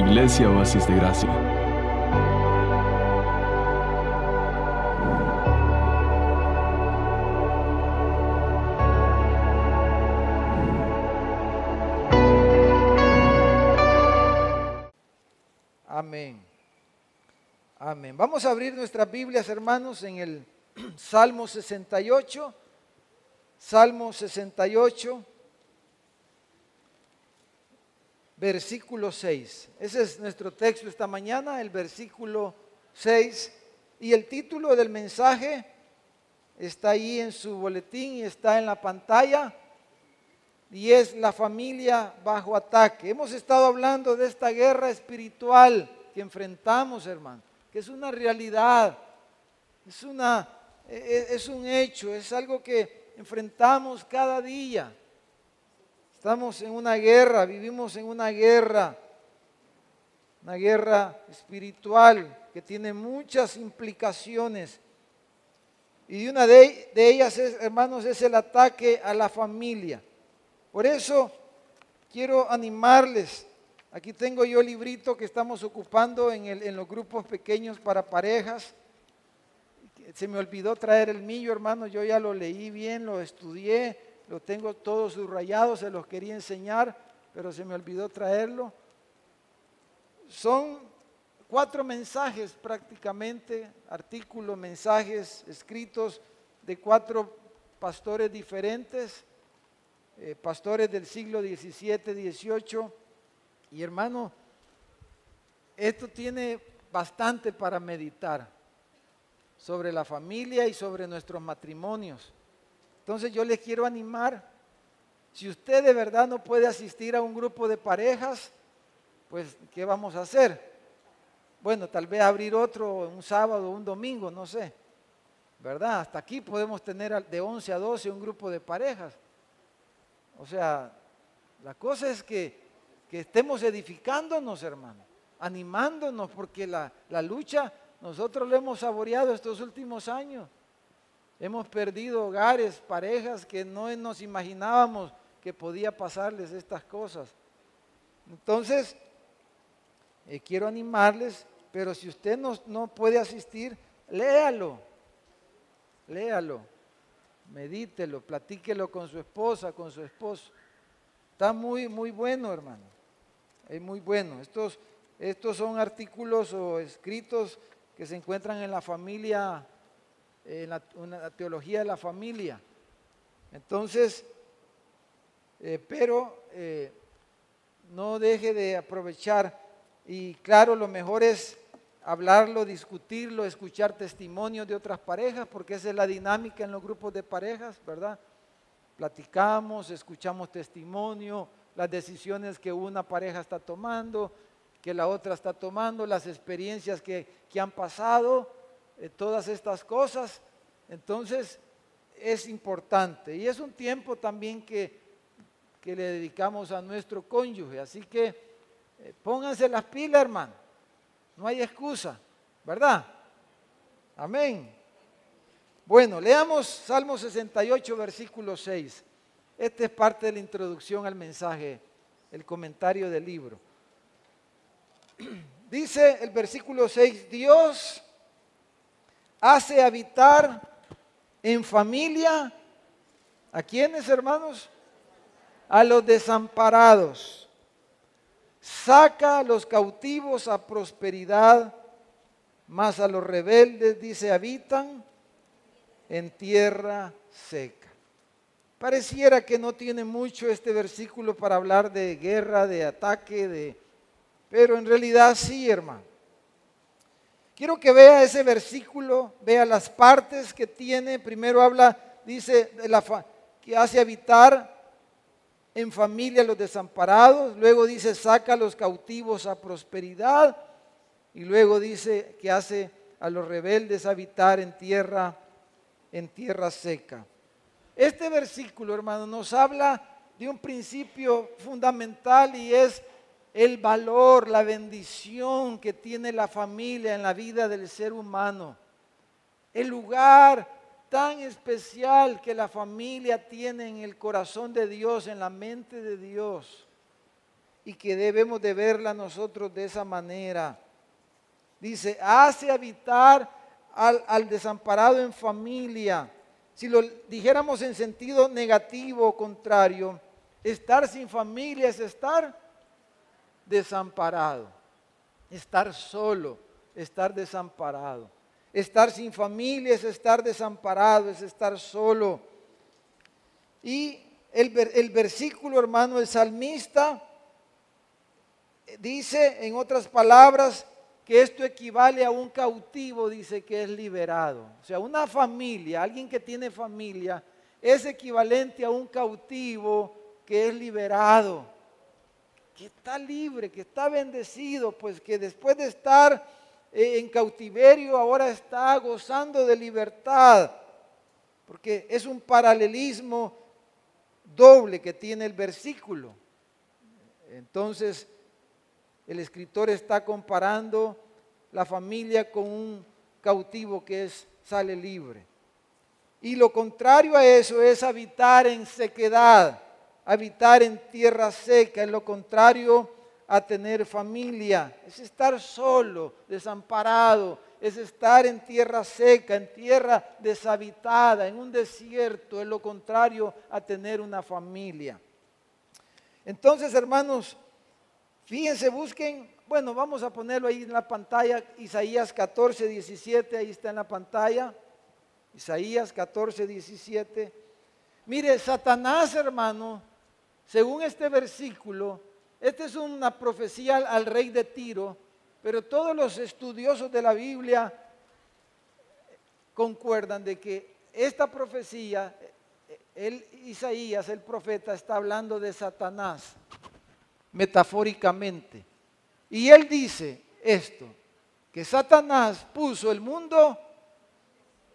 Iglesia Oasis de Gracia. Amén. Amén. Vamos a abrir nuestras Biblias, hermanos, en el Salmo 68. Salmo 68, versículo 6. Ese es nuestro texto esta mañana, el versículo 6. Y el título del mensaje está ahí en su boletín y está en la pantalla. Y es la familia bajo ataque. Hemos estado hablando de esta guerra espiritual que enfrentamos, hermano, que es una realidad, es un hecho, es algo que enfrentamos cada día. Estamos en una guerra, vivimos en una guerra espiritual que tiene muchas implicaciones. Y una de ellas, hermanos, es el ataque a la familia. Por eso quiero animarles. Aquí tengo yo el librito que estamos ocupando en los grupos pequeños para parejas. Se me olvidó traer el mío, hermano. Yo ya lo leí bien, lo estudié, lo tengo todo subrayado, se los quería enseñar, pero se me olvidó traerlo. Son 4 mensajes prácticamente, artículos, mensajes escritos de 4 pastores diferentes. Pastores del siglo XVII, XVIII, y hermano, esto tiene bastante para meditar sobre la familia y sobre nuestros matrimonios. Entonces yo les quiero animar, si usted de verdad no puede asistir a un grupo de parejas, pues ¿qué vamos a hacer? Bueno, tal vez abrir otro un sábado o un domingo, no sé, ¿verdad? Hasta aquí podemos tener de 11 a 12 un grupo de parejas. O sea, la cosa es que estemos edificándonos, hermano, animándonos, porque la lucha nosotros la hemos saboreado estos últimos años. Hemos perdido hogares, parejas que no nos imaginábamos que podía pasarles estas cosas. Entonces, quiero animarles, pero si usted no puede asistir, léalo. Medítelo, platíquelo con su esposa, con su esposo. Está muy bueno, hermano. Es muy bueno. Estos son artículos o escritos que se encuentran en la familia, en la teología de la familia. Entonces, pero no deje de aprovechar. Y claro, lo mejor es hablarlo, discutirlo, escuchar testimonios de otras parejas, porque esa es la dinámica en los grupos de parejas, ¿verdad? Platicamos, escuchamos testimonio, las decisiones que una pareja está tomando, que la otra está tomando, las experiencias que han pasado, todas estas cosas. Entonces es importante y es un tiempo también que le dedicamos a nuestro cónyuge, así que pónganse las pilas, hermano. No hay excusa, ¿verdad? Amén. Bueno, leamos Salmo 68, versículo 6. Esta es parte de la introducción al mensaje, el comentario del libro. Dice el versículo 6, Dios hace habitar en familia, ¿a quiénes, hermanos? A los desamparados. Saca a los cautivos a prosperidad, mas a los rebeldes, dice, habitan en tierra seca. Pareciera que no tiene mucho este versículo para hablar de guerra, de ataque, pero en realidad sí, hermano. Quiero que vea ese versículo, vea las partes que tiene. Primero habla, dice, que hace habitar en familia a los desamparados, luego dice saca a los cautivos a prosperidad y luego dice que hace a los rebeldes habitar en tierra seca. Este versículo, hermano, nos habla de un principio fundamental y es el valor, la bendición que tiene la familia en la vida del ser humano, el lugar tan especial que la familia tiene en el corazón de Dios, en la mente de Dios. y que debemos de verla nosotros de esa manera. Dice, hace habitar al desamparado en familia. Si lo dijéramos en sentido negativo o contrario, estar sin familia es estar desamparado, estar solo, estar desamparado. Estar sin familia es estar desamparado, es estar solo. Y el versículo, hermano, el salmista dice, en otras palabras, que esto equivale a un cautivo, dice que es liberado. O sea, una familia, alguien que tiene familia, es equivalente a un cautivo que es liberado, que está libre, que está bendecido, pues que después de estar en cautiverio ahora está gozando de libertad, porque es un paralelismo doble que tiene el versículo. Entonces, el escritor está comparando la familia con un cautivo que sale libre. Y lo contrario a eso es habitar en sequedad, habitar en tierra seca, es lo contrario a tener familia, es estar solo, desamparado, es estar en tierra seca, en tierra deshabitada, en un desierto, es lo contrario a tener una familia. Entonces, hermanos, fíjense, busquen, bueno, vamos a ponerlo ahí en la pantalla, Isaías 14, 17, ahí está en la pantalla, Isaías 14, 17. Mire, Satanás, hermano, según este versículo, esta es una profecía al rey de Tiro, pero todos los estudiosos de la Biblia concuerdan de que esta profecía, Isaías, el profeta, está hablando de Satanás, metafóricamente. Y él dice esto, que Satanás puso el mundo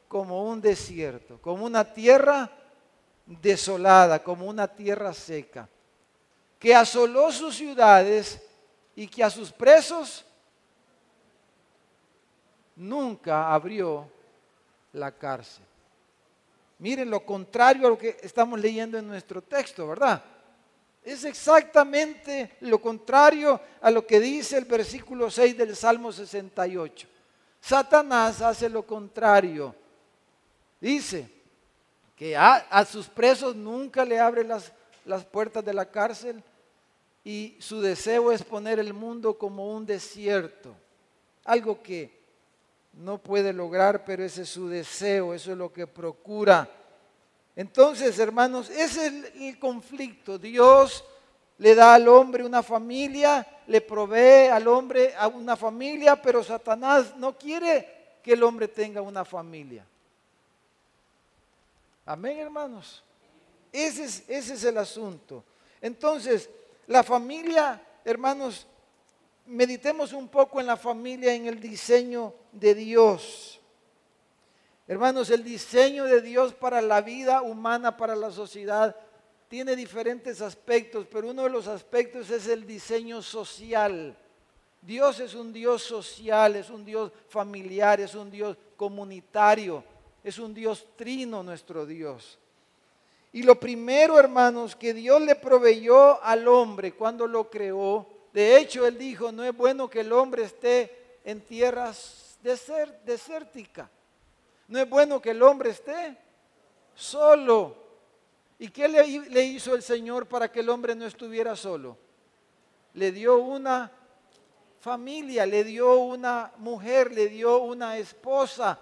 como un desierto, como una tierra desolada, como una tierra seca, que asoló sus ciudades y que a sus presos nunca abrió la cárcel. Miren lo contrario a lo que estamos leyendo en nuestro texto, ¿verdad? Es exactamente lo contrario a lo que dice el versículo 6 del Salmo 68. Satanás hace lo contrario. Dice que a sus presos nunca le abre las puertas de la cárcel y su deseo es poner el mundo como un desierto. Algo que no puede lograr, pero ese es su deseo, eso es lo que procura. Entonces, hermanos, ese es el conflicto. Dios le da al hombre una familia, le provee al hombre a una familia, pero Satanás no quiere que el hombre tenga una familia. Amén, hermanos. Ese es el asunto. Entonces, la familia, hermanos, meditemos un poco en la familia, en el diseño de Dios. Hermanos, el diseño de Dios para la vida humana, para la sociedad, tiene diferentes aspectos, pero uno de los aspectos es el diseño social. Dios es un Dios social, es un Dios familiar, es un Dios comunitario, es un Dios trino nuestro Dios. Y lo primero, hermanos, que Dios le proveyó al hombre cuando lo creó, de hecho Él dijo, no es bueno que el hombre esté en tierras desérticas. No es bueno que el hombre esté solo. ¿Y qué le hizo el Señor para que el hombre no estuviera solo? Le dio una familia, le dio una mujer, le dio una esposa,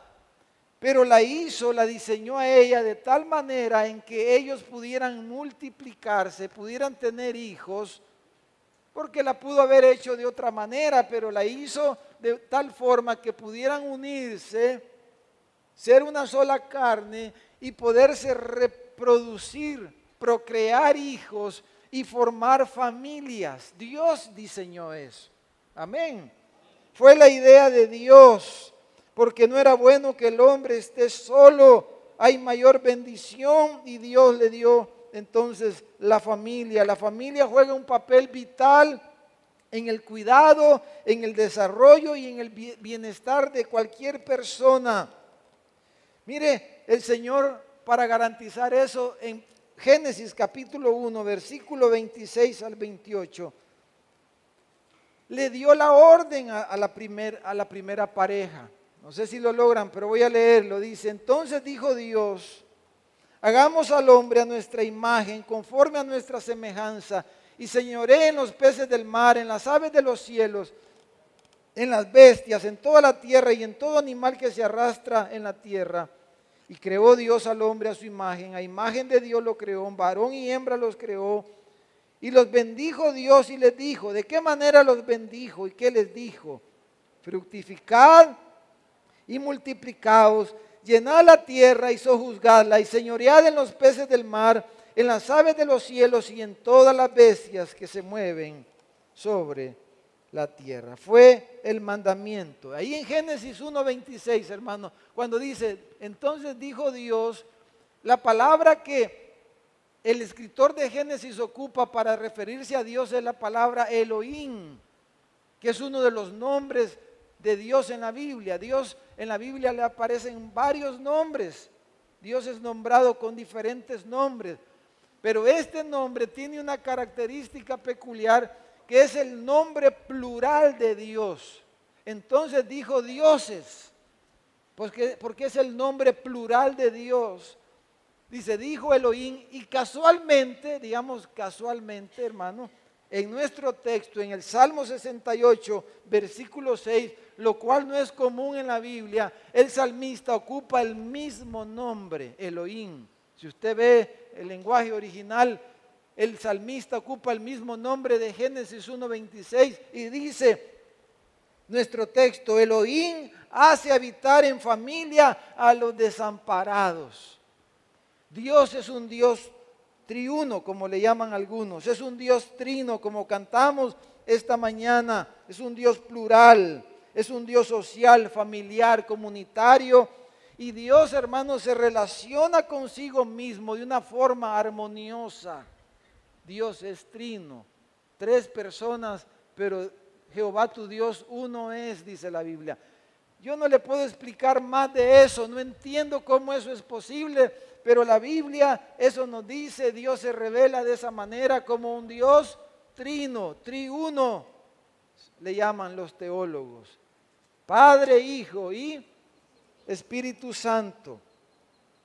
pero la diseñó a ella de tal manera en que ellos pudieran multiplicarse, pudieran tener hijos, porque la pudo haber hecho de otra manera, pero la hizo de tal forma que pudieran unirse, ser una sola carne y poderse reproducir, procrear hijos y formar familias. Dios diseñó eso. Amén. Fue la idea de Dios, porque no era bueno que el hombre esté solo. Hay mayor bendición y Dios le dio entonces la familia. La familia juega un papel vital en el cuidado, en el desarrollo y en el bienestar de cualquier persona. Mire, el Señor, para garantizar eso, en Génesis capítulo 1, versículo 26 al 28, le dio la orden a la primera pareja. No sé si lo logran, pero voy a leerlo. Dice, entonces dijo Dios, hagamos al hombre a nuestra imagen, conforme a nuestra semejanza, y señoree en los peces del mar, en las aves de los cielos, en las bestias, en toda la tierra y en todo animal que se arrastra en la tierra. Y creó Dios al hombre a su imagen, a imagen de Dios lo creó, varón y hembra los creó. Y los bendijo Dios y les dijo, ¿de qué manera los bendijo? ¿Y qué les dijo? Fructificad y multiplicaos, llenad la tierra y sojuzgadla, y señoread en los peces del mar, en las aves de los cielos y en todas las bestias que se mueven sobre la tierra. Fue el mandamiento. Ahí en Génesis 1:26, hermano, cuando dice, entonces dijo Dios, la palabra que el escritor de Génesis ocupa para referirse a Dios es la palabra Elohim, que es uno de los nombres de Dios en la Biblia. Dios en la Biblia le aparecen varios nombres. Dios es nombrado con diferentes nombres. Pero este nombre tiene una característica peculiar, que es el nombre plural de Dios. Entonces dijo dioses, porque es el nombre plural de Dios. Dice, dijo Elohim, y casualmente, digamos casualmente, hermano, en nuestro texto, en el Salmo 68, versículo 6, lo cual no es común en la Biblia, el salmista ocupa el mismo nombre, Elohim. Si usted ve el lenguaje original, el salmista ocupa el mismo nombre de Génesis 1:26 y dice, nuestro texto, Elohim hace habitar en familia a los desamparados. Dios es un Dios triuno, como le llaman algunos. Es un Dios trino, como cantamos esta mañana. Es un Dios plural. Es un Dios social, familiar, comunitario. Y Dios, hermanos, se relaciona consigo mismo de una forma armoniosa. Dios es trino. 3 personas, pero Jehová tu Dios uno es, dice la Biblia. Yo no le puedo explicar más de eso. No entiendo cómo eso es posible. Pero la Biblia eso nos dice, Dios se revela de esa manera como un Dios trino, triuno, le llaman los teólogos. Padre, Hijo y Espíritu Santo.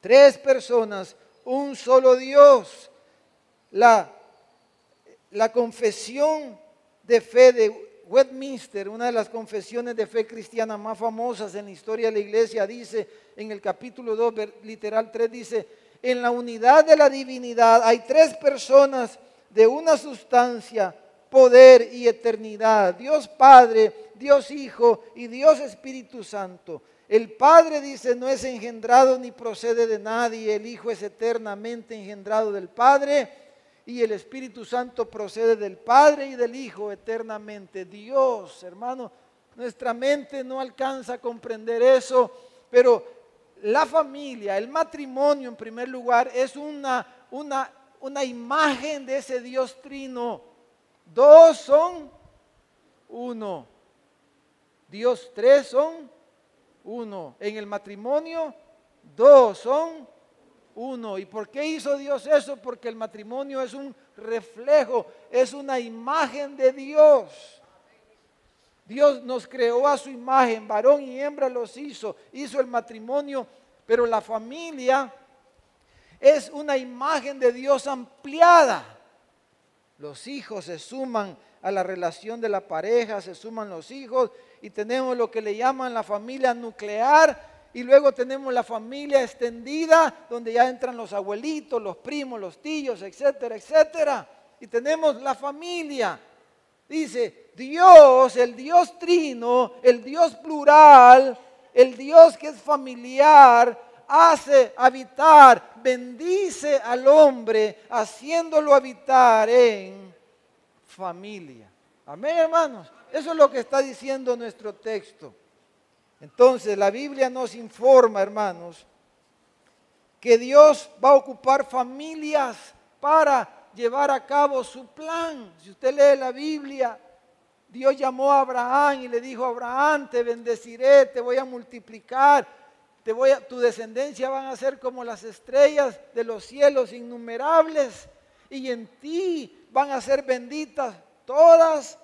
3 personas, un solo Dios. La confesión de fe de Westminster, una de las confesiones de fe cristiana más famosas en la historia de la iglesia, dice en el capítulo 2, literal 3, dice, en la unidad de la divinidad hay 3 personas de una sustancia, poder y eternidad. Dios Padre, Dios Hijo y Dios Espíritu Santo. El Padre, dice, no es engendrado ni procede de nadie, el Hijo es eternamente engendrado del Padre, y el Espíritu Santo procede del Padre y del Hijo eternamente. Dios, hermano, nuestra mente no alcanza a comprender eso, pero la familia, el matrimonio en primer lugar, es una imagen de ese Dios trino. 2 son 1. Dios 3 son 1. En el matrimonio 2 son 1. ¿Y por qué hizo Dios eso? Porque el matrimonio es un reflejo, es una imagen de Dios. Dios nos creó a su imagen, varón y hembra los hizo el matrimonio, pero la familia es una imagen de Dios ampliada. Los hijos se suman a la relación de la pareja, se suman los hijos y tenemos lo que le llaman la familia nuclear. Y luego tenemos la familia extendida, donde ya entran los abuelitos, los primos, los tíos, etcétera, etcétera. Y tenemos la familia. Dice, Dios, el Dios trino, el Dios plural, el Dios que es familiar, hace habitar, bendice al hombre, haciéndolo habitar en familia. Amén, hermanos. Eso es lo que está diciendo nuestro texto. Entonces la Biblia nos informa, hermanos, que Dios va a ocupar familias para llevar a cabo su plan. Si usted lee la Biblia, Dios llamó a Abraham y le dijo, Abraham, te bendeciré, te voy a multiplicar, tu descendencia van a ser como las estrellas de los cielos innumerables, y en ti van a ser benditas todas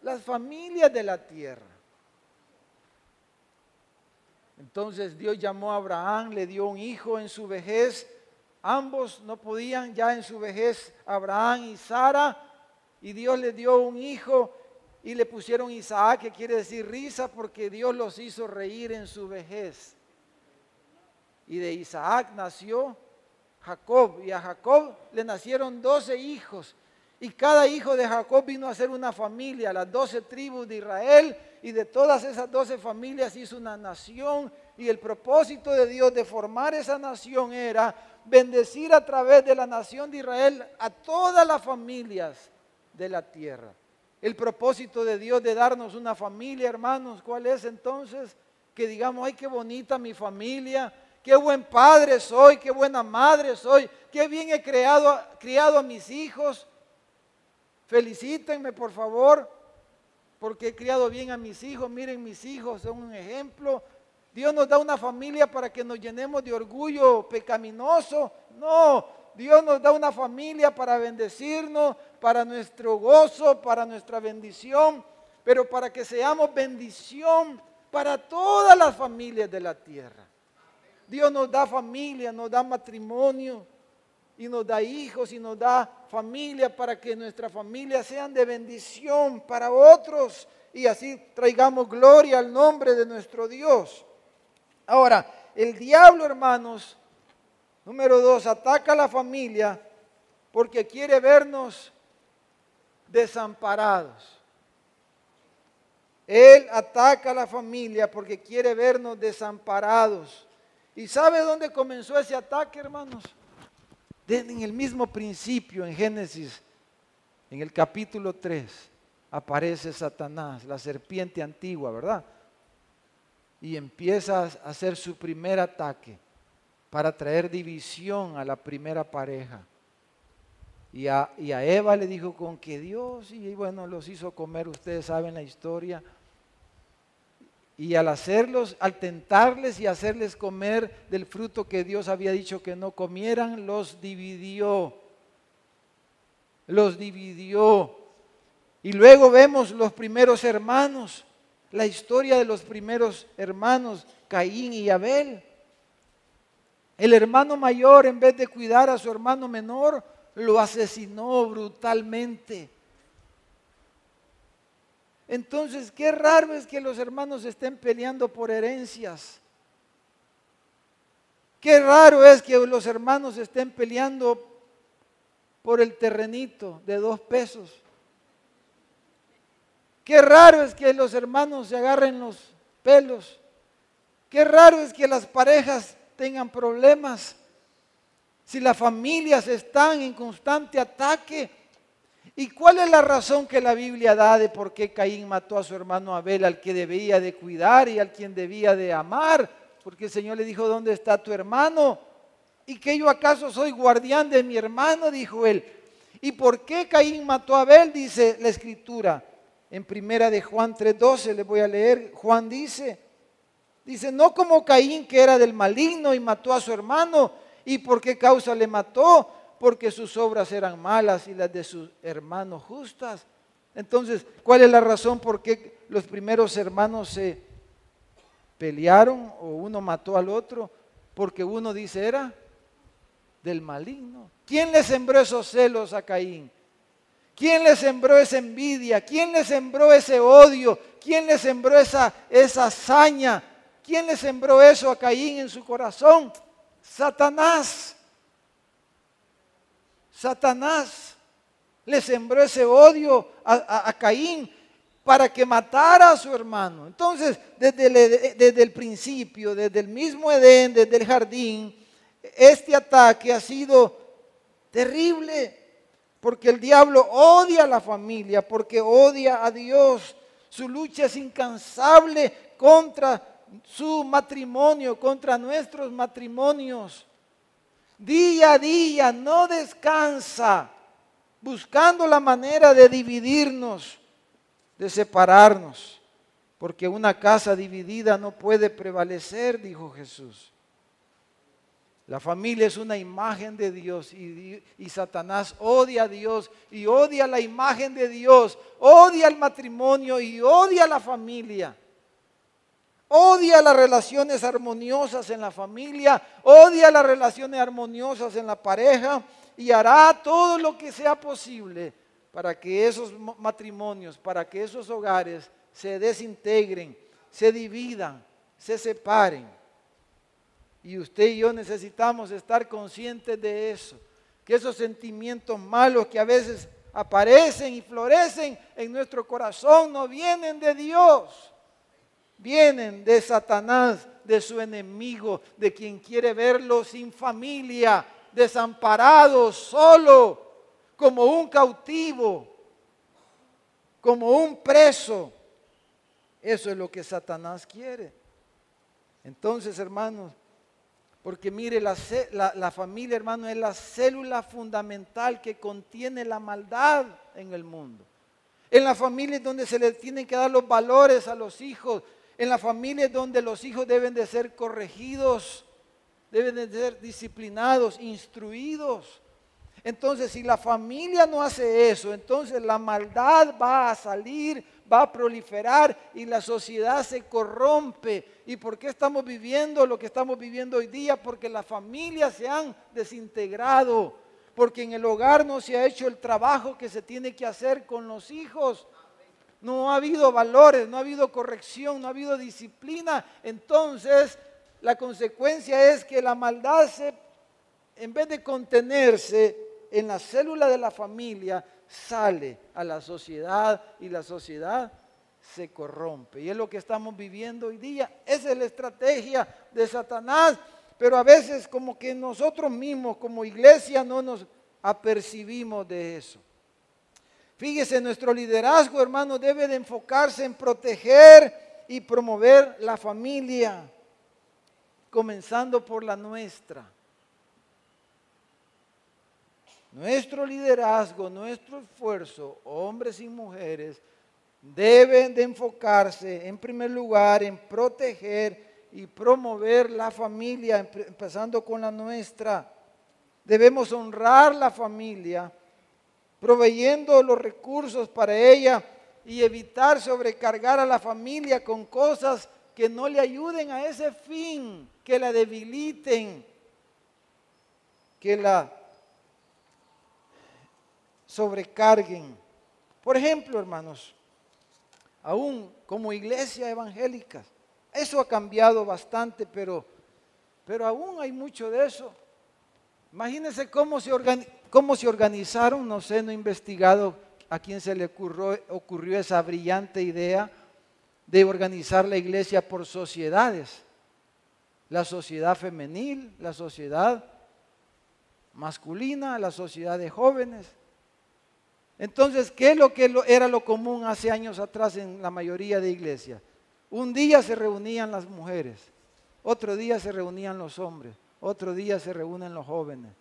las familias de la tierra. Entonces Dios llamó a Abraham, le dio un hijo en su vejez. Ambos no podían ya en su vejez, Abraham y Sara, y Dios le dio un hijo y le pusieron Isaac, que quiere decir risa, porque Dios los hizo reír en su vejez. Y de Isaac nació Jacob, y a Jacob le nacieron 12 hijos, y cada hijo de Jacob vino a ser una familia, las 12 tribus de Israel, y de todas esas 12 familias hizo una nación, y el propósito de Dios de formar esa nación era bendecir a través de la nación de Israel a todas las familias de la tierra. El propósito de Dios de darnos una familia, hermanos, ¿cuál es entonces? Que digamos, ay, qué bonita mi familia, qué buen padre soy, qué buena madre soy, qué bien he criado a mis hijos. Felicítenme, por favor, porque he criado bien a mis hijos. Miren, mis hijos son un ejemplo. Dios nos da una familia para que nos llenemos de orgullo pecaminoso. No, Dios nos da una familia para bendecirnos, para nuestro gozo, para nuestra bendición, pero para que seamos bendición para todas las familias de la tierra. Dios nos da familia, nos da matrimonio y nos da hijos y nos da familia para que nuestras familias sean de bendición para otros y así traigamos gloria al nombre de nuestro Dios. Ahora, el diablo, hermanos, número 2, ataca a la familia porque quiere vernos desamparados. Él ataca a la familia porque quiere vernos desamparados. ¿Y sabe dónde comenzó ese ataque, hermanos? En el mismo principio, en Génesis, en el capítulo 3, aparece Satanás, la serpiente antigua, ¿verdad? Y empieza a hacer su primer ataque para traer división a la primera pareja. Y a Eva le dijo con que Dios, y bueno, los hizo comer, ustedes saben la historia. Y al tentarles y hacerles comer del fruto que Dios había dicho que no comieran, los dividió. Los dividió. Y luego vemos los primeros hermanos, la historia de los primeros hermanos, Caín y Abel. El hermano mayor, en vez de cuidar a su hermano menor, lo asesinó brutalmente. Entonces, qué raro es que los hermanos estén peleando por herencias. Qué raro es que los hermanos estén peleando por el terrenito de 2 pesos. Qué raro es que los hermanos se agarren los pelos. Qué raro es que las parejas tengan problemas. Si las familias están en constante ataque. ¿Y cuál es la razón que la Biblia da de por qué Caín mató a su hermano Abel, al que debía de cuidar y al quien debía de amar? Porque el Señor le dijo, ¿dónde está tu hermano? ¿Y que yo acaso soy guardián de mi hermano? Dijo él. ¿Y por qué Caín mató a Abel? Dice la Escritura. En primera de Juan 3:12, les voy a leer. Juan dice, no como Caín, que era del maligno y mató a su hermano. ¿Y por qué causa le mató? Porque sus obras eran malas y las de sus hermanos justas. Entonces, ¿cuál es la razón por qué los primeros hermanos se pelearon o uno mató al otro? Porque uno dice era del maligno. ¿Quién le sembró esos celos a Caín? ¿Quién le sembró esa envidia? ¿Quién le sembró ese odio? ¿Quién le sembró esa hazaña? ¿Quién le sembró eso a Caín en su corazón? Satanás. Satanás le sembró ese odio a Caín para que matara a su hermano. Entonces, desde el principio, desde el mismo Edén, desde el jardín, este ataque ha sido terrible, porque el diablo odia a la familia, porque odia a Dios. Su lucha es incansable contra su matrimonio, contra nuestros matrimonios. Día a día no descansa, buscando la manera de dividirnos, de separarnos, porque una casa dividida no puede prevalecer, dijo Jesús. La familia es una imagen de Dios y Satanás odia a Dios y odia la imagen de Dios, odia el matrimonio y odia la familia. Odia las relaciones armoniosas en la familia, odia las relaciones armoniosas en la pareja y hará todo lo que sea posible para que esos matrimonios, para que esos hogares se desintegren, se dividan, se separen. Y usted y yo necesitamos estar conscientes de eso, que esos sentimientos malos que a veces aparecen y florecen en nuestro corazón no vienen de Dios. Vienen de Satanás, de su enemigo, de quien quiere verlo sin familia, desamparado, solo, como un cautivo, como un preso. Eso es lo que Satanás quiere. Entonces, hermanos, porque mire, la familia, hermano, es la célula fundamental que contiene la maldad en el mundo. En la familia es donde se le tienen que dar los valores a los hijos. En la familia es donde los hijos deben de ser corregidos, deben de ser disciplinados, instruidos. Entonces, si la familia no hace eso, entonces la maldad va a salir, va a proliferar y la sociedad se corrompe. ¿Y por qué estamos viviendo lo que estamos viviendo hoy día? Porque las familias se han desintegrado, porque en el hogar no se ha hecho el trabajo que se tiene que hacer con los hijos. No ha habido valores, no ha habido corrección, no ha habido disciplina. Entonces, la consecuencia es que la maldad en vez de contenerse en la célula de la familia, sale a la sociedad y la sociedad se corrompe. Y es lo que estamos viviendo hoy día. Esa es la estrategia de Satanás, pero a veces como que nosotros mismos como iglesia no nos apercibimos de eso. Fíjese, nuestro liderazgo, hermano, debe de enfocarse en proteger y promover la familia, comenzando por la nuestra. Nuestro liderazgo, nuestro esfuerzo, hombres y mujeres, deben de enfocarse en primer lugar en proteger y promover la familia, empezando con la nuestra. Debemos honrar la familia, proveyendo los recursos para ella y evitar sobrecargar a la familia con cosas que no le ayuden a ese fin, que la debiliten, que la sobrecarguen. Por ejemplo, hermanos, aún como iglesia evangélica, eso ha cambiado bastante, pero aún hay mucho de eso. Imagínense cómo se organizaron, no sé, no he investigado a quién se le ocurrió esa brillante idea de organizar la iglesia por sociedades. La sociedad femenil, la sociedad masculina, la sociedad de jóvenes. Entonces, ¿qué es lo que era lo común hace años atrás en la mayoría de iglesias? Un día se reunían las mujeres, otro día se reunían los hombres, otro día se reúnen los jóvenes.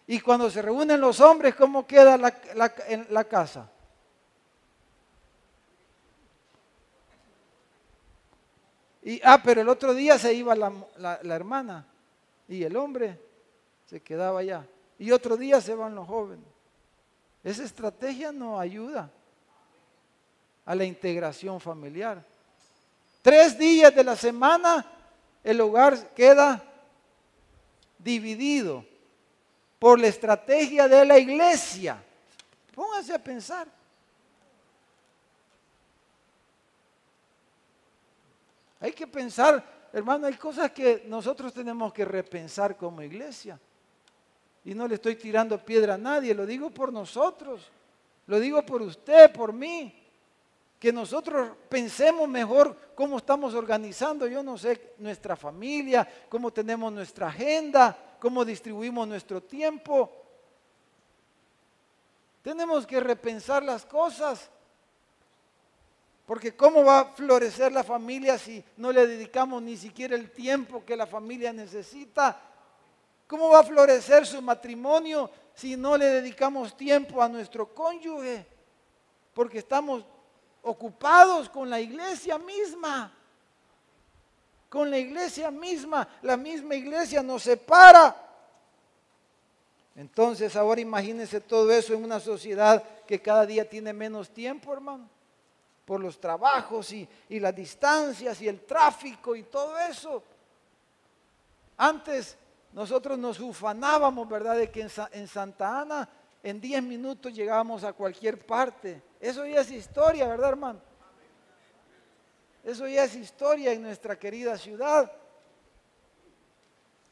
Y cuando se reúnen los hombres, ¿cómo queda la casa? Pero el otro día se iba la hermana y el hombre se quedaba allá. Y otro día se van los jóvenes. Esa estrategia no ayuda a la integración familiar. 3 días de la semana el hogar queda dividido por la estrategia de la iglesia. Pónganse a pensar. Hay que pensar, hermano, hay cosas que nosotros tenemos que repensar como iglesia. Y no le estoy tirando piedra a nadie, lo digo por nosotros, lo digo por usted, por mí. Que nosotros pensemos mejor cómo estamos organizando, yo no sé, nuestra familia, cómo tenemos nuestra agenda, cómo distribuimos nuestro tiempo. Tenemos que repensar las cosas. Porque ¿cómo va a florecer la familia si no le dedicamos ni siquiera el tiempo que la familia necesita? ¿Cómo va a florecer su matrimonio si no le dedicamos tiempo a nuestro cónyuge? Porque estamos ocupados con la iglesia misma. con la iglesia misma. La misma iglesia nos separa. Entonces ahora imagínense todo eso en una sociedad que cada día tiene menos tiempo, hermano, por los trabajos y las distancias y el tráfico y todo eso. Antes nosotros nos ufanábamos, ¿verdad?, de que en Santa Ana en 10 minutos llegábamos a cualquier parte. Eso ya es historia, ¿verdad, hermano? Eso ya es historia en nuestra querida ciudad.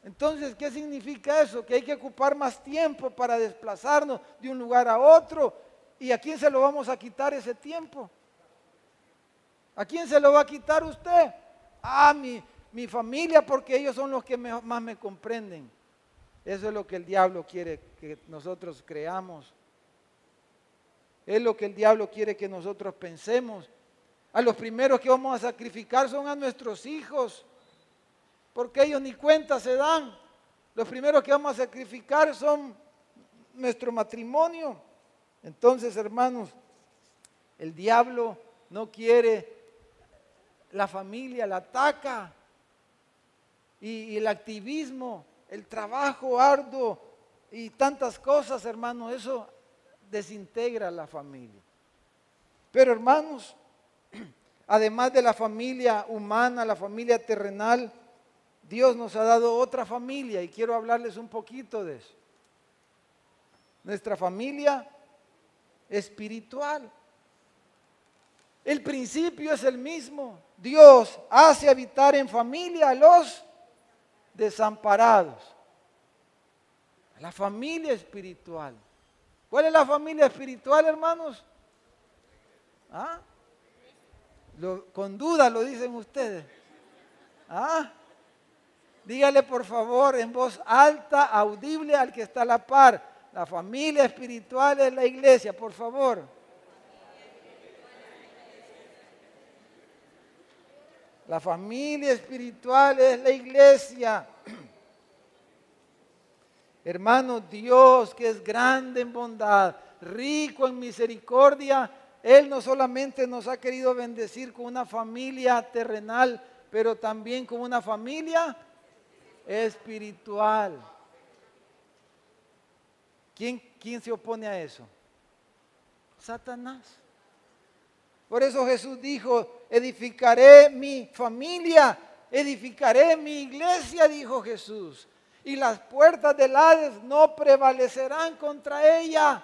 Entonces, ¿qué significa eso? Que hay que ocupar más tiempo para desplazarnos de un lugar a otro. ¿Y a quién se lo vamos a quitar ese tiempo? ¿A quién se lo va a quitar usted? Ah, mi familia, porque ellos son los que más me comprenden. Eso es lo que el diablo quiere que nosotros creamos. Es lo que el diablo quiere que nosotros pensemos. A los primeros que vamos a sacrificar son a nuestros hijos, porque ellos ni cuenta se dan. Los primeros que vamos a sacrificar son nuestro matrimonio. Entonces, hermanos, el diablo no quiere la familia, la ataca. Y el activismo, el trabajo arduo y tantas cosas, hermanos, eso desintegra la familia. Pero, hermanos, además de la familia humana, la familia terrenal, Dios nos ha dado otra familia y quiero hablarles un poquito de eso. Nuestra familia espiritual. El principio es el mismo. Dios hace habitar en familia a los desamparados. La familia espiritual. ¿Cuál es la familia espiritual, hermanos? ¿Ah? Con duda lo dicen ustedes. ¿Ah? Dígale por favor en voz alta, audible al que está a la par. La familia espiritual es la iglesia, por favor. La familia espiritual es la iglesia. Hermanos, Dios, que es grande en bondad, rico en misericordia, Él no solamente nos ha querido bendecir con una familia terrenal, pero también con una familia espiritual. ¿Quién se opone a eso? Satanás. Por eso Jesús dijo, edificaré mi familia, edificaré mi iglesia, dijo Jesús. Y las puertas del Hades no prevalecerán contra ella.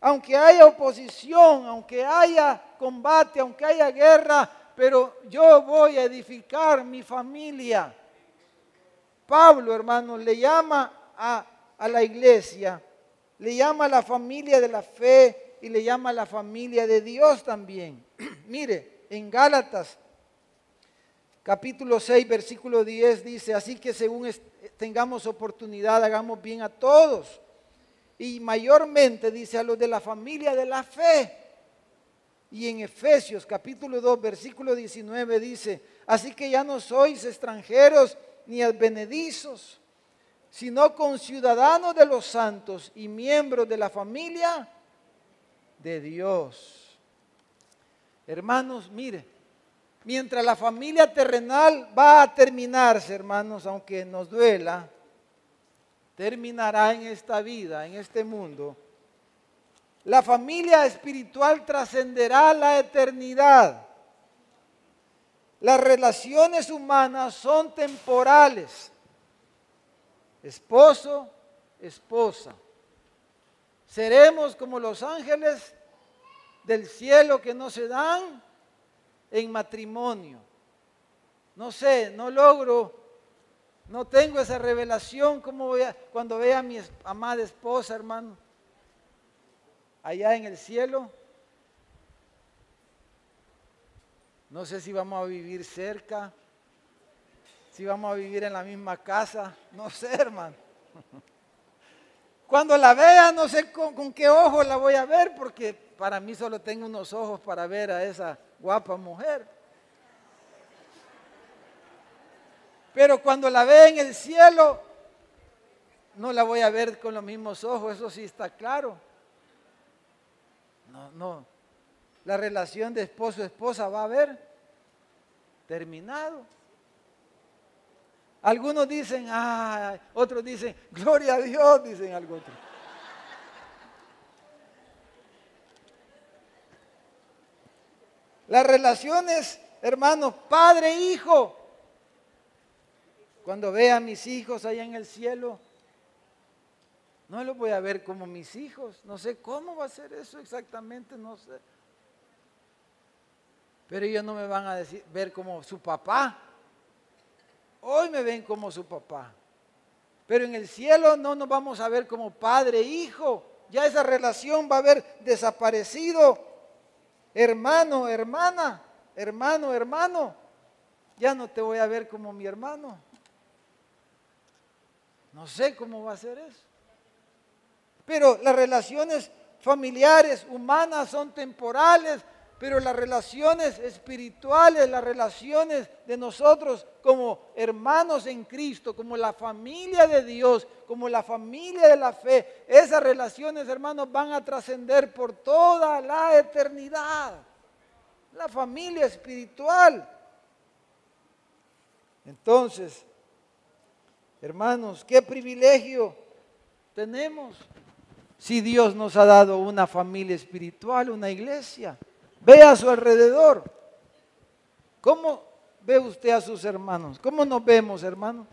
Aunque haya oposición, aunque haya combate, aunque haya guerra, pero yo voy a edificar mi familia. Pablo, hermanos, le llama a la iglesia, le llama a la familia de la fe y le llama a la familia de Dios también. Mire, en Gálatas capítulo 6, versículo 10 dice, así que según tengamos oportunidad, hagamos bien a todos. Y mayormente dice a los de la familia de la fe. Y en Efesios capítulo 2, versículo 19 dice, así que ya no sois extranjeros ni advenedizos, sino conciudadanos de los santos y miembros de la familia de Dios. Hermanos, mire, mientras la familia terrenal va a terminarse, hermanos, aunque nos duela, terminará en esta vida, en este mundo. La familia espiritual trascenderá la eternidad. Las relaciones humanas son temporales. Esposo, esposa. Seremos como los ángeles del cielo que no se dan en matrimonio. No sé, no logro, no tengo esa revelación. ¿Cómo voy cuando vea a mi amada esposa, hermano, allá en el cielo? No sé si vamos a vivir cerca, si vamos a vivir en la misma casa, no sé, hermano. Cuando la vea, no sé con qué ojos la voy a ver, porque para mí solo tengo unos ojos para ver a esa guapa mujer. Pero cuando la vea en el cielo, no la voy a ver con los mismos ojos, eso sí está claro. No, la relación de esposo-esposa va a haber terminado. Algunos dicen, otros dicen, gloria a Dios, dicen algunos. Las relaciones, hermanos, padre-hijo. Cuando vea a mis hijos allá en el cielo, no los voy a ver como mis hijos. No sé cómo va a ser eso exactamente, no sé. Pero ellos no me van a ver como su papá. Hoy me ven como su papá. Pero en el cielo no nos vamos a ver como padre e hijo. Ya esa relación va a haber desaparecido. Hermano, hermana, hermano, hermano. Ya no te voy a ver como mi hermano. No sé cómo va a ser eso. Pero las relaciones familiares, humanas son temporales, pero las relaciones espirituales, las relaciones de nosotros como hermanos en Cristo, como la familia de Dios, como la familia de la fe, esas relaciones, hermanos, van a trascender por toda la eternidad. La familia espiritual. Entonces, hermanos, qué privilegio tenemos si Dios nos ha dado una familia espiritual, una iglesia. Ve a su alrededor. ¿Cómo ve usted a sus hermanos? ¿Cómo nos vemos, hermano?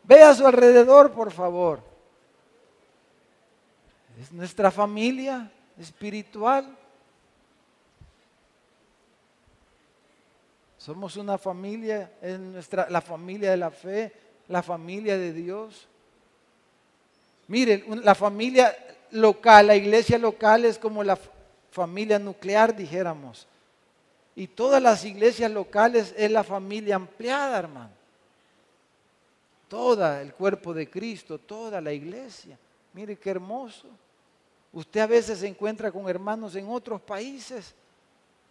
Ve a su alrededor, por favor. Es nuestra familia espiritual. Somos una familia, la familia de la fe, la familia de Dios. Miren, la familia local, la iglesia local es como la familia nuclear, dijéramos. Y todas las iglesias locales es la familia ampliada, hermano. Toda el cuerpo de Cristo, toda la iglesia. Mire qué hermoso. Usted a veces se encuentra con hermanos en otros países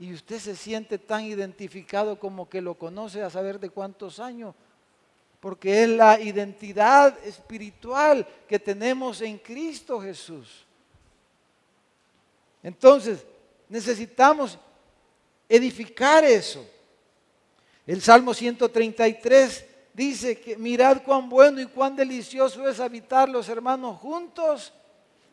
y usted se siente tan identificado como que lo conoce a saber de cuántos años. Porque es la identidad espiritual que tenemos en Cristo Jesús. Entonces, necesitamos edificar eso. El Salmo 133 dice que mirad cuán bueno y cuán delicioso es habitar los hermanos juntos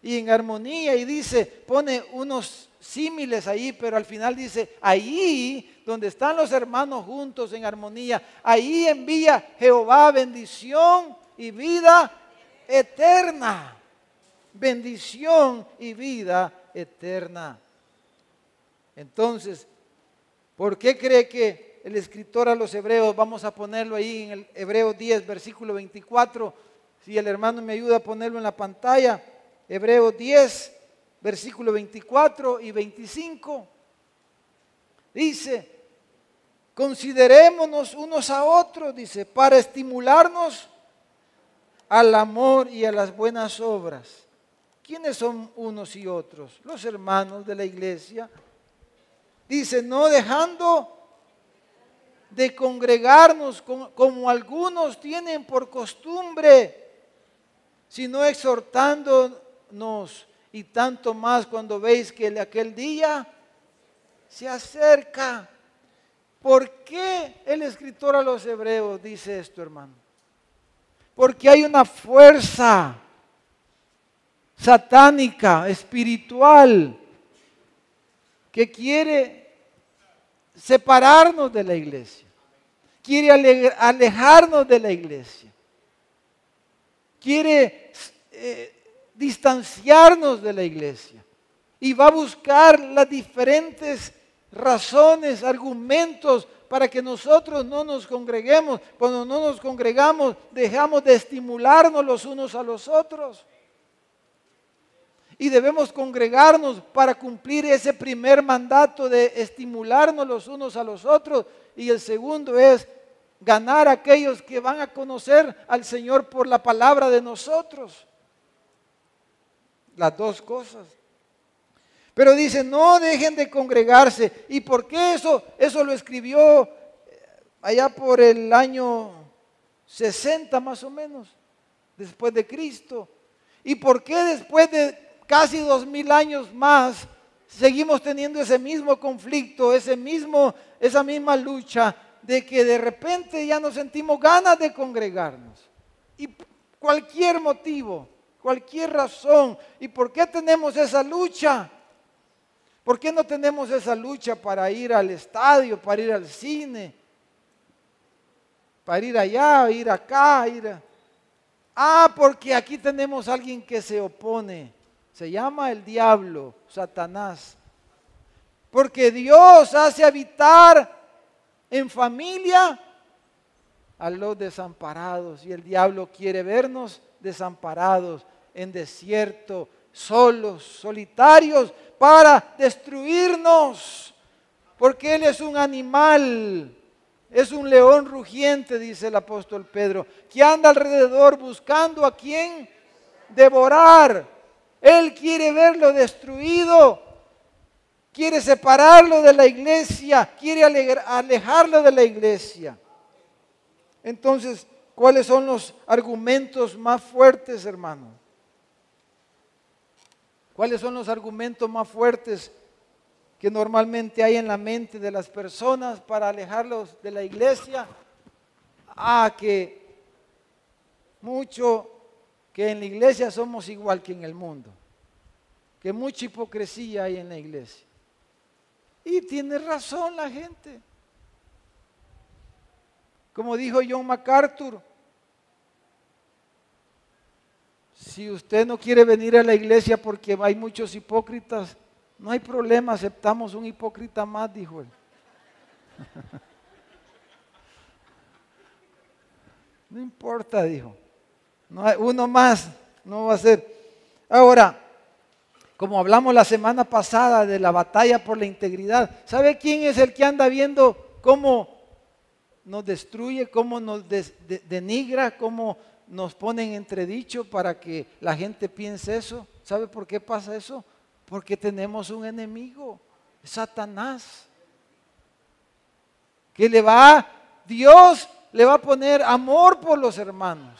y en armonía. Y dice, pone unos símiles ahí, pero al final dice, ahí donde están los hermanos juntos en armonía, ahí envía Jehová bendición y vida eterna. Bendición y vida eterna. Entonces, ¿por qué cree que el escritor a los hebreos, vamos a ponerlo ahí en el Hebreos 10, versículo 24, si el hermano me ayuda a ponerlo en la pantalla, Hebreos 10, versículo 24 y 25, dice, considerémonos unos a otros, dice, para estimularnos al amor y a las buenas obras. ¿Quiénes son unos y otros? Los hermanos de la iglesia. Dice, no dejando de congregarnos como algunos tienen por costumbre, sino exhortándonos, y tanto más cuando veis que aquel día se acerca. ¿Por qué el escritor a los hebreos dice esto, hermano? Porque hay una fuerza satánica, espiritual, que quiere separarnos de la iglesia, quiere alejarnos de la iglesia, quiere distanciarnos de la iglesia y va a buscar las diferentes razones, argumentos para que nosotros no nos congreguemos. Cuando no nos congregamos, dejamos de estimularnos los unos a los otros. Y debemos congregarnos para cumplir ese primer mandato de estimularnos los unos a los otros. Y el segundo es ganar a aquellos que van a conocer al Señor por la palabra de nosotros. Las dos cosas. Pero dice, no dejen de congregarse. ¿Y por qué eso? Eso lo escribió allá por el año 60 más o menos, después de Cristo. ¿Y por qué después de casi 2000 años más seguimos teniendo ese mismo conflicto, esa misma lucha de que de repente ya no sentimos ganas de congregarnos. Y cualquier motivo, cualquier razón. ¿Y por qué tenemos esa lucha? ¿Por qué no tenemos esa lucha para ir al estadio, para ir al cine, para ir allá, ir acá, porque aquí tenemos a alguien que se opone. Se llama el diablo, Satanás. Porque Dios hace habitar en familia a los desamparados y el diablo quiere vernos desamparados, en desierto, solos, solitarios, para destruirnos. Porque Él es un animal, es un león rugiente, dice el apóstol Pedro, que anda alrededor buscando a quien devorar. Él quiere verlo destruido, quiere separarlo de la iglesia, quiere alejarlo de la iglesia. Entonces, ¿cuáles son los argumentos más fuertes, hermano? ¿Cuáles son los argumentos más fuertes que normalmente hay en la mente de las personas para alejarlos de la iglesia? Que en la iglesia somos igual que en el mundo, que mucha hipocresía hay en la iglesia. Y tiene razón la gente. Como dijo John MacArthur, si usted no quiere venir a la iglesia porque hay muchos hipócritas, no hay problema, aceptamos un hipócrita más, dijo él. No importa, dijo. No hay, uno más no va a ser. Ahora, como hablamos la semana pasada de la batalla por la integridad, ¿sabe quién es el que anda viendo cómo nos destruye, cómo nos denigra, cómo nos pone en entredicho para que la gente piense eso? ¿Sabe por qué pasa eso? Porque tenemos un enemigo, Satanás, que Dios le va a poner amor por los hermanos,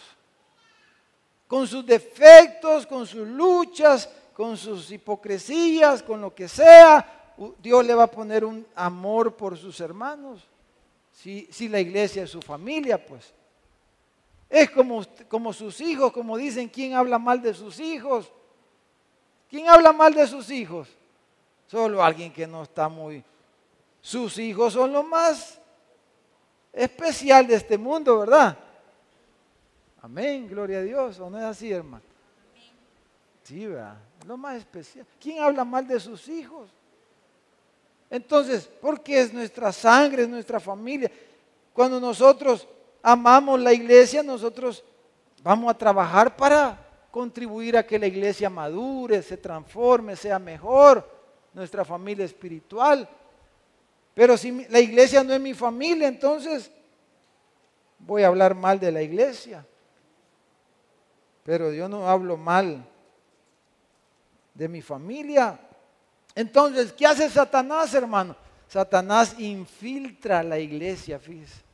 con sus defectos, con sus luchas, con sus hipocresías, con lo que sea. Dios le va a poner un amor por sus hermanos. Si la iglesia es su familia, pues. Es como sus hijos, como dicen, ¿quién habla mal de sus hijos? ¿Quién habla mal de sus hijos? Solo alguien que no está muy... Sus hijos son lo más especial de este mundo, ¿verdad? Amén, gloria a Dios. ¿O no es así, hermano? Sí, ¿verdad? Lo más especial. ¿Quién habla mal de sus hijos? Entonces, porque es nuestra sangre, es nuestra familia. Cuando nosotros amamos la iglesia, nosotros vamos a trabajar para contribuir a que la iglesia madure, se transforme, sea mejor, nuestra familia espiritual. Pero si la iglesia no es mi familia, entonces voy a hablar mal de la iglesia. Pero yo no hablo mal de mi familia. Entonces, ¿qué hace Satanás, hermano? Satanás infiltra la iglesia, fíjese.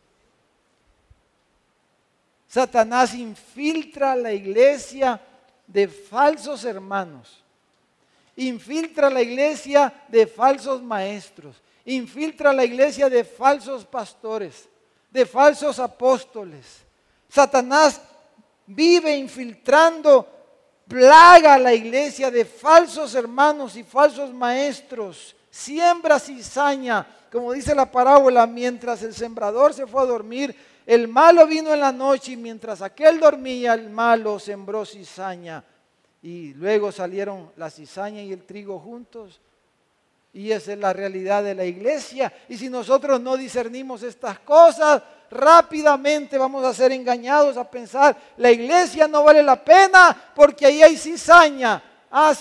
Satanás infiltra la iglesia de falsos hermanos. Infiltra la iglesia de falsos maestros. Infiltra la iglesia de falsos pastores, de falsos apóstoles. Satanás vive infiltrando, plaga a la iglesia de falsos hermanos y falsos maestros. Siembra cizaña, como dice la parábola, mientras el sembrador se fue a dormir, el malo vino en la noche y mientras aquel dormía, el malo sembró cizaña. Y luego salieron la cizaña y el trigo juntos. Y esa es la realidad de la iglesia. Y si nosotros no discernimos estas cosas, rápidamente vamos a ser engañados a pensar, la iglesia no vale la pena porque ahí hay cizaña.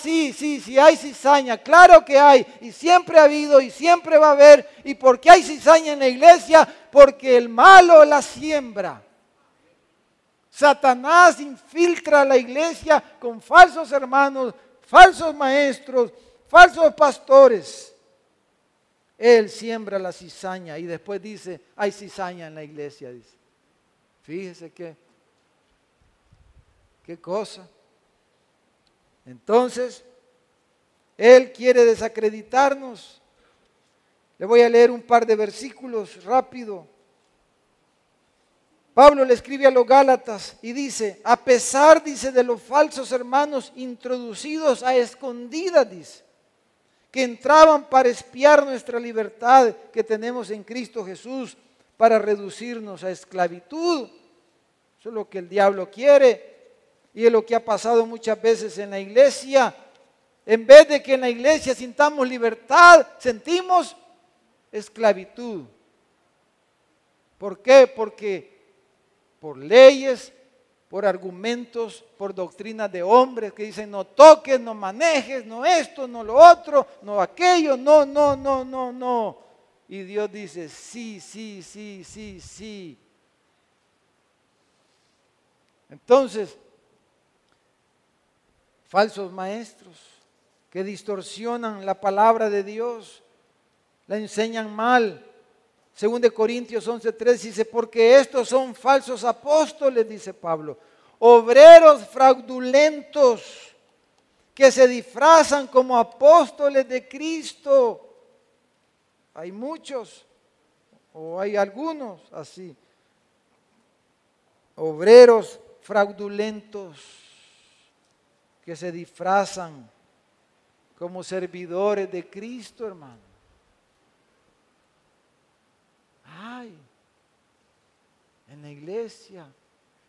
Sí hay cizaña, claro que hay, y siempre ha habido y siempre va a haber. ¿Y por qué hay cizaña en la iglesia? Porque el malo la siembra. Satanás infiltra la iglesia con falsos hermanos, falsos maestros, falsos pastores. Él siembra la cizaña y después dice, hay cizaña en la iglesia, dice. Fíjese qué cosa. Entonces, Él quiere desacreditarnos. Le voy a leer un par de versículos rápido. Pablo le escribe a los Gálatas y dice, a pesar, dice, de los falsos hermanos introducidos a escondidas, dice, que entraban para espiar nuestra libertad que tenemos en Cristo Jesús, para reducirnos a esclavitud. Eso es lo que el diablo quiere y es lo que ha pasado muchas veces en la iglesia. En vez de que en la iglesia sintamos libertad, sentimos esclavitud. ¿Por qué? Porque por leyes, por argumentos, por doctrinas de hombres que dicen no toques, no manejes, no esto, no lo otro, no aquello, no, no, no, no, no. Y Dios dice sí, sí, sí, sí, sí. Entonces, falsos maestros que distorsionan la palabra de Dios, la enseñan mal. 2 Corintios 11:3 dice, porque estos son falsos apóstoles, dice Pablo, obreros fraudulentos que se disfrazan como apóstoles de Cristo. Hay muchos, o hay algunos así, obreros fraudulentos que se disfrazan como servidores de Cristo, hermano. Ay, en la iglesia,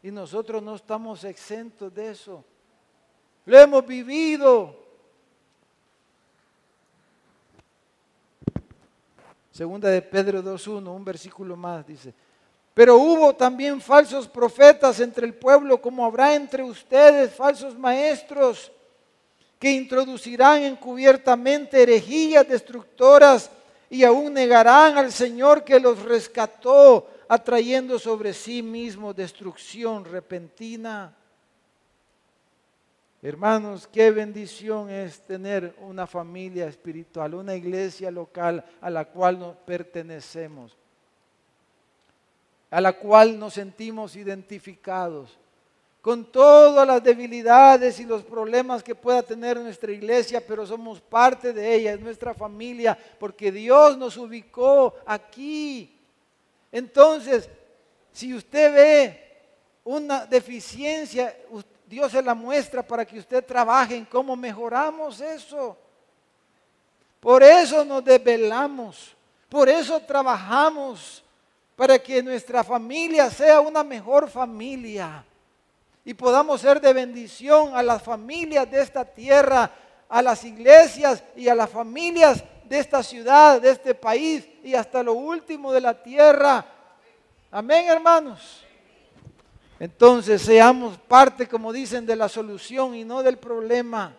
y nosotros no estamos exentos de eso. Lo hemos vivido. Segunda de Pedro 2:1, un versículo más, dice, pero hubo también falsos profetas entre el pueblo, como habrá entre ustedes falsos maestros, que introducirán encubiertamente herejías destructoras y aún negarán al Señor que los rescató, atrayendo sobre sí mismo destrucción repentina. Hermanos, qué bendición es tener una familia espiritual, una iglesia local a la cual nos pertenecemos, a la cual nos sentimos identificados, con todas las debilidades y los problemas que pueda tener nuestra iglesia, pero somos parte de ella, es nuestra familia, porque Dios nos ubicó aquí. Entonces, si usted ve una deficiencia, Dios se la muestra para que usted trabaje en cómo mejoramos eso. Por eso nos desvelamos, por eso trabajamos, para que nuestra familia sea una mejor familia y podamos ser de bendición a las familias de esta tierra, a las iglesias y a las familias de esta ciudad, de este país y hasta lo último de la tierra. Amén, hermanos. Entonces seamos parte, como dicen, de la solución y no del problema.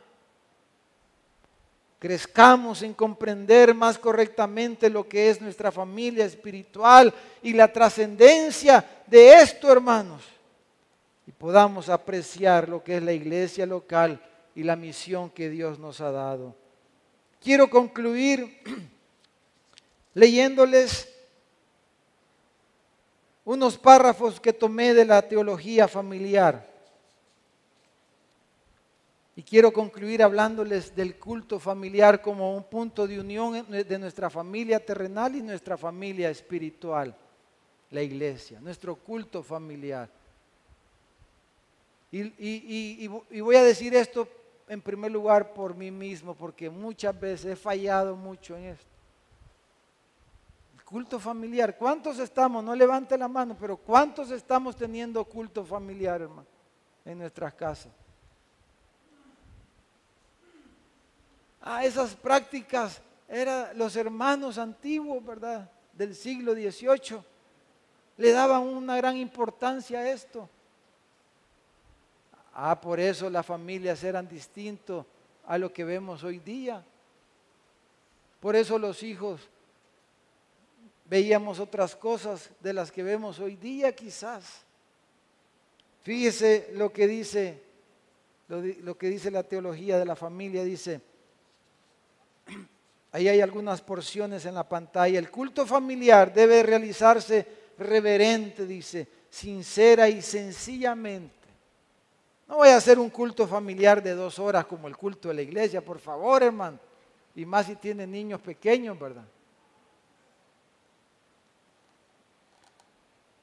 Crezcamos en comprender más correctamente lo que es nuestra familia espiritual y la trascendencia de esto, hermanos. Y podamos apreciar lo que es la iglesia local y la misión que Dios nos ha dado. Quiero concluir leyéndoles unos párrafos que tomé de la teología familiar. Y quiero concluir hablándoles del culto familiar como un punto de unión de nuestra familia terrenal y nuestra familia espiritual, la iglesia, nuestro culto familiar. Y voy a decir esto en primer lugar por mí mismo, porque muchas veces he fallado mucho en esto. Culto familiar, ¿cuántos estamos? No levante la mano, pero ¿cuántos estamos teniendo culto familiar, hermano, en nuestras casas? Esas prácticas eran los hermanos antiguos, ¿verdad? Del siglo XVIII. Le daban una gran importancia a esto. Por eso las familias eran distintas a lo que vemos hoy día. Por eso los hijos veíamos otras cosas de las que vemos hoy día quizás. Fíjese lo que dice la teología de la familia. Dice, ahí hay algunas porciones en la pantalla. El culto familiar debe realizarse reverente, dice, sincera y sencillamente. No voy a hacer un culto familiar de 2 horas como el culto de la iglesia, por favor, hermano. Y más si tienen niños pequeños, ¿verdad?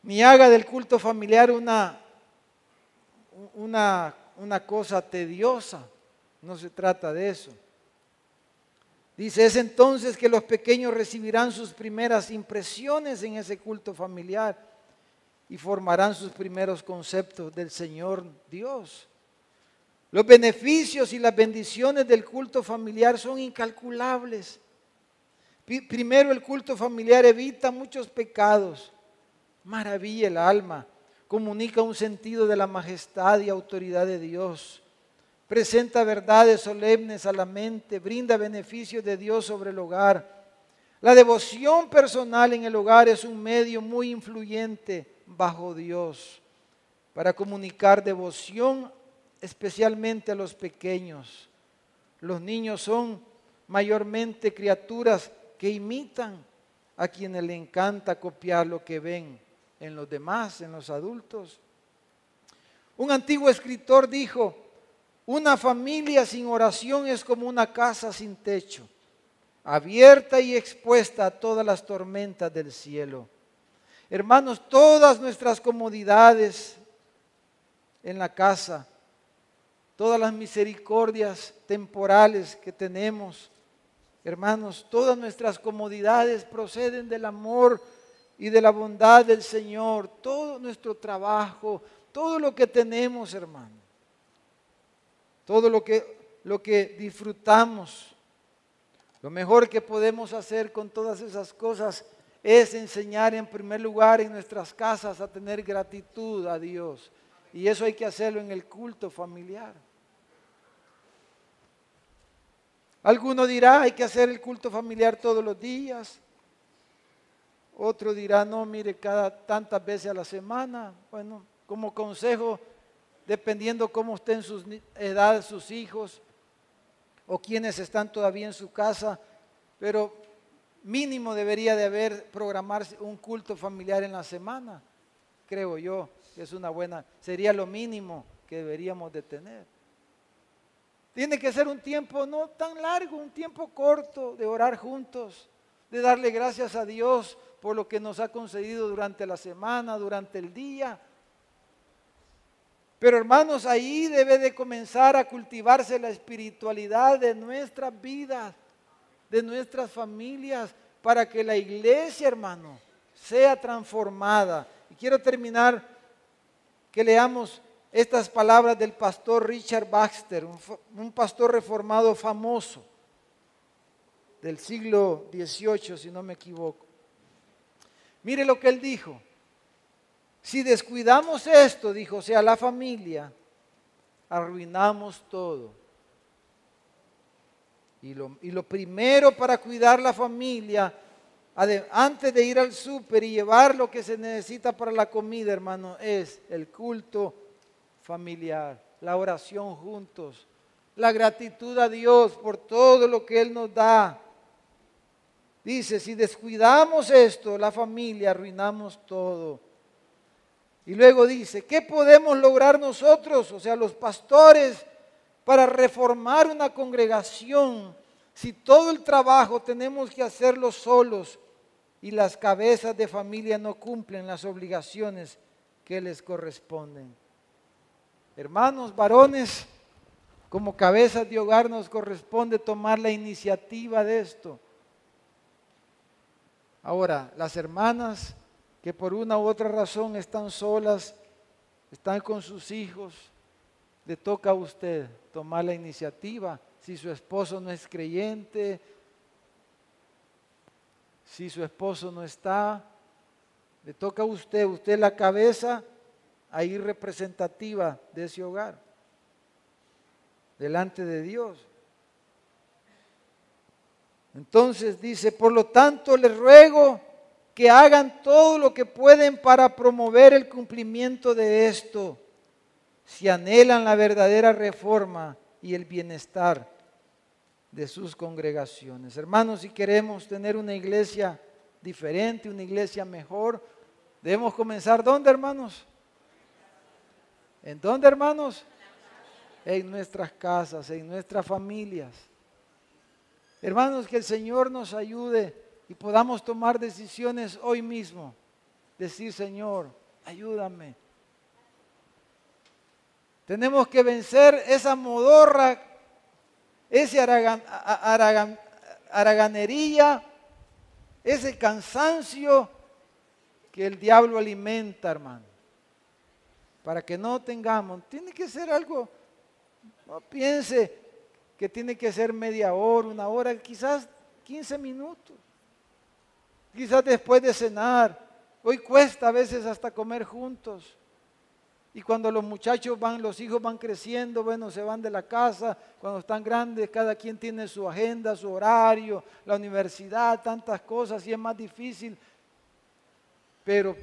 Ni haga del culto familiar una cosa tediosa. No se trata de eso. Dice, es entonces que los pequeños recibirán sus primeras impresiones en ese culto familiar y formarán sus primeros conceptos del Señor Dios. Los beneficios y las bendiciones del culto familiar son incalculables. Primero, el culto familiar evita muchos pecados, maravilla el alma, comunica un sentido de la majestad y autoridad de Dios, presenta verdades solemnes a la mente, brinda beneficios de Dios sobre el hogar. La devoción personal en el hogar es un medio muy influyente bajo Dios para comunicar devoción especialmente a los pequeños. Los niños son mayormente criaturas que imitan a quienes le encanta copiar lo que ven en los demás, en los adultos. Un antiguo escritor dijo, una familia sin oración es como una casa sin techo, abierta y expuesta a todas las tormentas del cielo. Hermanos, todas nuestras comodidades en la casa, todas las misericordias temporales que tenemos, hermanos, todas nuestras comodidades proceden del amor y de la bondad del Señor. Todo nuestro trabajo, todo lo que tenemos, hermano, todo lo que disfrutamos, lo mejor que podemos hacer con todas esas cosas es enseñar en primer lugar en nuestras casas a tener gratitud a Dios. Y eso hay que hacerlo en el culto familiar. Alguno dirá, hay que hacer el culto familiar todos los días. Otro dirá, no, mire, cada tantas veces a la semana. Bueno, como consejo, dependiendo cómo estén sus edades, sus hijos, o quienes están todavía en su casa, pero mínimo debería de haber programarse un culto familiar en la semana, creo yo, que es sería lo mínimo que deberíamos de tener. Tiene que ser un tiempo no tan largo, un tiempo corto de orar juntos, de darle gracias a Dios por lo que nos ha concedido durante la semana, durante el día. Pero hermanos, ahí debe de comenzar a cultivarse la espiritualidad de nuestras vidas, de nuestras familias, para que la iglesia, hermano, sea transformada. Y quiero terminar que leamos estas palabras del pastor Richard Baxter, un pastor reformado famoso del siglo XVIII, si no me equivoco. Mire lo que él dijo. Si descuidamos esto, dijo, o sea, la familia, arruinamos todo. Y lo primero para cuidar la familia, antes de ir al súper y llevar lo que se necesita para la comida, hermano, es el culto familiar, la oración juntos, la gratitud a Dios por todo lo que Él nos da. Dice, si descuidamos esto, la familia, arruinamos todo. Y luego dice, ¿qué podemos lograr nosotros, o sea, los pastores, para reformar una congregación si todo el trabajo tenemos que hacerlo solos y las cabezas de familia no cumplen las obligaciones que les corresponden? Hermanos, varones, como cabezas de hogar nos corresponde tomar la iniciativa de esto. Ahora, las hermanas que por una u otra razón están solas, están con sus hijos, le toca a usted tomar la iniciativa. Si su esposo no es creyente, si su esposo no está, le toca a usted es la cabeza ahí representativa de ese hogar, delante de Dios. Entonces dice, por lo tanto les ruego que hagan todo lo que pueden para promover el cumplimiento de esto, si anhelan la verdadera reforma y el bienestar de sus congregaciones. Hermanos, si queremos tener una iglesia diferente, una iglesia mejor, debemos comenzar, ¿dónde, hermanos? ¿En dónde, hermanos? en nuestras casas, en nuestras familias. Hermanos, que el Señor nos ayude y podamos tomar decisiones hoy mismo. Decir, Señor, ayúdame. Tenemos que vencer esa modorra, ese haraganería, ese cansancio que el diablo alimenta, hermano. Para que no tengamos, tiene que ser algo, no piense que tiene que ser media hora, una hora, quizás 15 minutos. Quizás después de cenar. Hoy cuesta a veces hasta comer juntos. Y cuando los muchachos van, los hijos van creciendo, bueno, se van de la casa, cuando están grandes, cada quien tiene su agenda, su horario, la universidad, tantas cosas, y es más difícil. Pero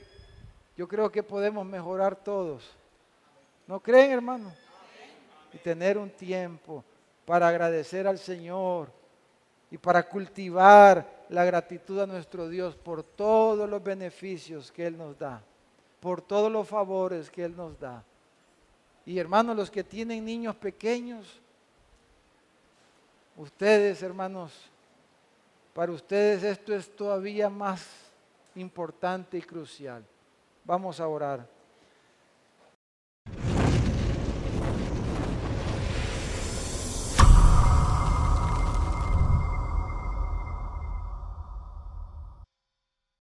yo creo que podemos mejorar todos. ¿No creen, hermano? Y tener un tiempo para agradecer al Señor y para cultivar la gratitud a nuestro Dios por todos los beneficios que Él nos da, por todos los favores que Él nos da. Y hermanos, los que tienen niños pequeños, ustedes, hermanos, para ustedes esto es todavía más importante y crucial. Vamos a orar.